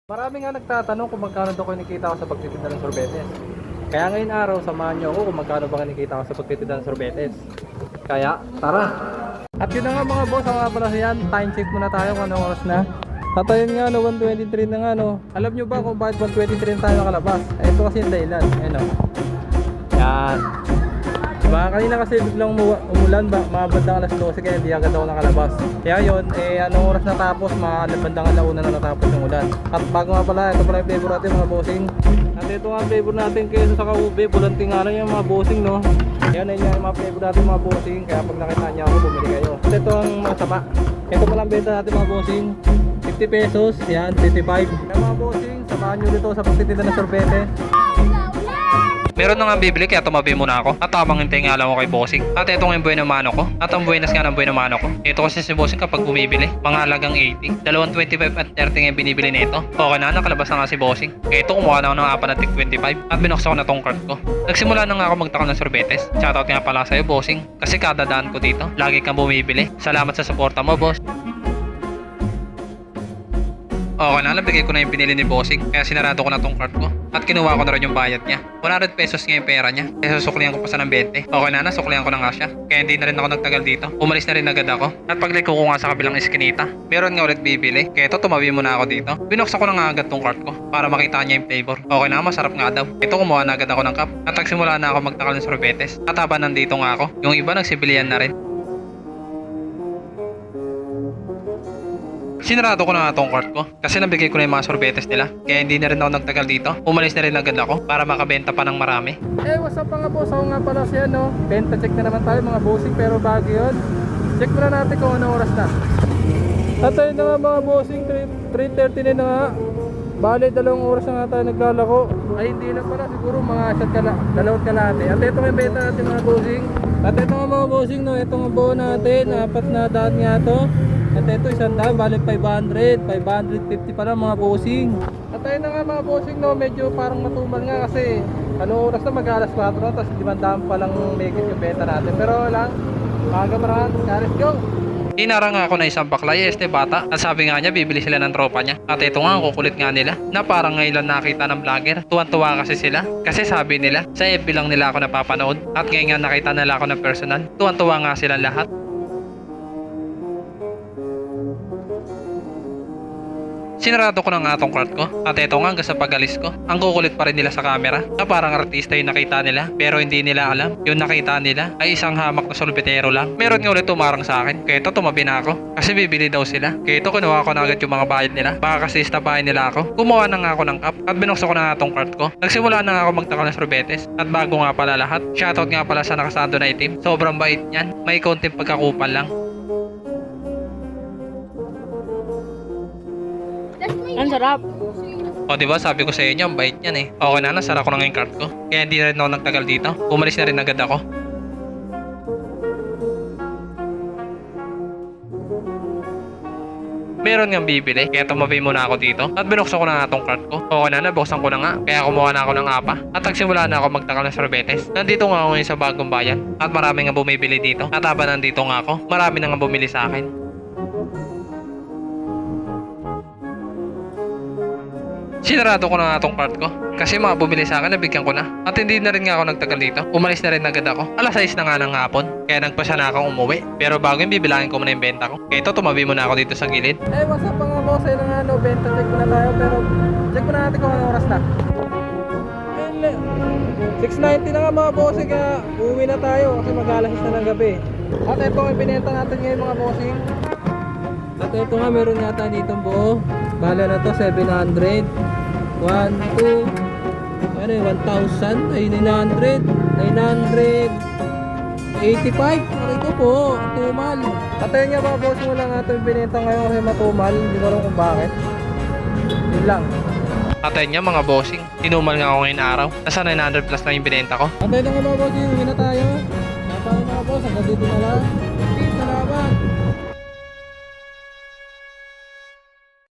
Marami nga nagtatanong kung magkano daw kinikita ko sa pagtitinda ng sorbetes. Kaya ngayon araw, samahan niyo ako kung magkano ba kinikita ko sa pagtitinda ng sorbetes. Kaya, tara! At yun na nga mga boss, ang nga pala yan, time check muna tayo kung anong oras na. At ayun nga, 1:23 na nga no. Alam nyo ba kung bakit 1:23 na tayo nakalabas? Ito kasi yung dahilan, ayun o. Yan. Diba, kanina kasi biglang umulan ba, mga bandang alas 12 kaya hindi agad ako nakalabas. Kaya yun, anong oras natapos, mga bandang alauna na natapos yung ulan. At bago nga pala, ito pala yung flavor natin mga bossing. At ito nga flavor natin keso sa kaube, bulanting nga lang yung mga bossing no. Yan ayun yung mga flavor natin mga bossing, kaya pag nakita niya ako, bumili kayo. At ito ang masama, ito pala ang benta natin mga bossing. 50 pesos, yan, 55. Kaya mga bossing, samahan nyo dito sa pagtitinda ng sorbete. Meron na nga bibili kaya tumabi muna ako at tamang hintay nga lang ako kay bossing. At ito nga yung buhay ng mano ko at ang buenas nga ng buhay ng mano ko. Ito kasi si bossing kapag bumibili mga halagang 80, 2.25 at 30 nga yung binibili nito. Okay na, nakalabas na nga si bossing. Ito kumuha na ako ng apat na tig 25 at binuksan ko na tong cart ko. Nagsimula na nga ako magtakal ng sorbetes. Shoutout nga pala sa'yo bossing kasi kada daan ko dito lagi kang bumibili. Salamat sa suporta mo boss. Okay na, nabigay ko na yung binili ni bossing kaya sinarado ko na tong cart ko at kinuha ko na rin yung bayad niya. 100 pesos nga yung pera niya kaya susuklihan ko pa sa ng 20. Okay na, nasuklihan ko na nga siya kaya hindi na rin ako nagtagal dito. Umalis na rin agad ako at pagliko ko nga sa kabilang iskinita meron nga ulit bibili kaya ito tumabi muna ako dito. Binuksan ko na nga agad tong cart ko para makita niya yung flavor. Okay na, masarap nga daw. Ito kumuha na agad ako ng cup at nagsimula na ako magtakal ng sorbetes at habang nandito nga ako yung iba nagsibilihan na rin. Sinarado ko na nga tong cart ko kasi nabigay ko na yung mga sorbetes nila kaya hindi na rin ako nagtagal dito. Umalis na rin agad ako para makabenta pa ng marami. What's up mga boss? Ako nga pala siya no. Benta check na naman tayo mga bossing pero bago yun, check muna natin kung anong oras na. At ayun na nga mga bossing, 3:30 na nga. Bale, 2 oras na nga tayo naglalako. Ay hindi lang pala, siguro mga dalawang kalahati. At ito yung benta natin mga bossing. At ito nga mga bossing no, ito nga buo natin, 4 na daan nga to. At ito isang daan, balik 500, 550 pala mga bossing. At ayun na nga mga bossing no, medyo parang matumal nga kasi ano oras na mag-alas 4 na, tapos 500 pa lang megit yung benta natin. Pero lang, maaga marahan, let's go! Inara nga ako na isang baklay bata at sabi nga niya bibili sila ng tropa niya. At ito nga ang kukulit nga nila na parang ngayon lang nakita ng vlogger. Tuwan-tuwa kasi sila kasi sabi nila sa FB lang nila ako napapanood at ngayon nga nakita nila ako ng personal. Tuwan-tuwa nga sila lahat. Sinarado ko na nga tong cart ko at ito nga hanggang sa pag-alis ko ang kukulit pa rin nila sa camera na parang artista yung nakita nila pero hindi nila alam yung nakita nila ay isang hamak na sorbetero lang. Meron nga ulit tumarang sa akin kaya ito tumabi na ako kasi bibili daw sila kaya ito kinuha ko na agad yung mga bayad nila baka kasi istapahin nila ako. Kumuha na nga ako ng cup at binuksan ko na nga tong cart ko. Nagsimula na nga ako magtakal ng sorbetes at bago nga pala lahat, shoutout nga pala sa nakasando na itim. Sobrang bait niyan, may konting pagkakupal lang. Ang sarap. O diba sabi ko sa inyo, ang bait niyan eh. Okay na, nasara ko na nga yung cart ko. Kaya hindi na rin ako nagtagal dito. Umalis na rin agad ako. Meron nga bibili, kaya tumabi muna ako dito. At binuksan ko na nga tong cart ko. Okay na, nabuksan ko na nga. Kaya kumuha na ako ng apa. At nagsimula na ako magtakal ng sorbetes. Nandito nga ako ngayon sa bagong bayan. At marami nga bumibili dito. At habang nandito nga ako, marami na nga bumili sa akin. Sinarado ko na nga tong cart ko kasi mga bumili sa akin nabigyan ko na at hindi na rin nga ako nagtagal dito. Umalis na rin agad ako. Alas 6 na nga ng hapon kaya nagpasya na akong umuwi. Pero bago yung bibilangin ko muna yung benta ko. Kaya ito tumabi muna ako dito sa gilid. What's up mga boss? Ayun na nga no, benta check muna tayo pero check muna natin kung anong oras na. 6:90 na nga mga bossing kaya uuwi na tayo kasi mag-alas 6 na ng gabi. At ito ang ibinenta natin ngayon mga bossing. At ito nga meron nga tayo ditong buo. Bala na to 700 1, 2 ano yung 1,000 ay 900 985. Ito po, tumal. At ayun nga mga boss mo lang natin binenta ngayon kasi matumal. Hindi ko alam kung bakit. Yun lang. At ayun nga mga bossing, tinumal nga ako ngayon araw. Nasa 900 plus na yung binenta ko. At ayun nga mga boss, uwi na tayo. Napaka mga boss, hanggang dito na lang.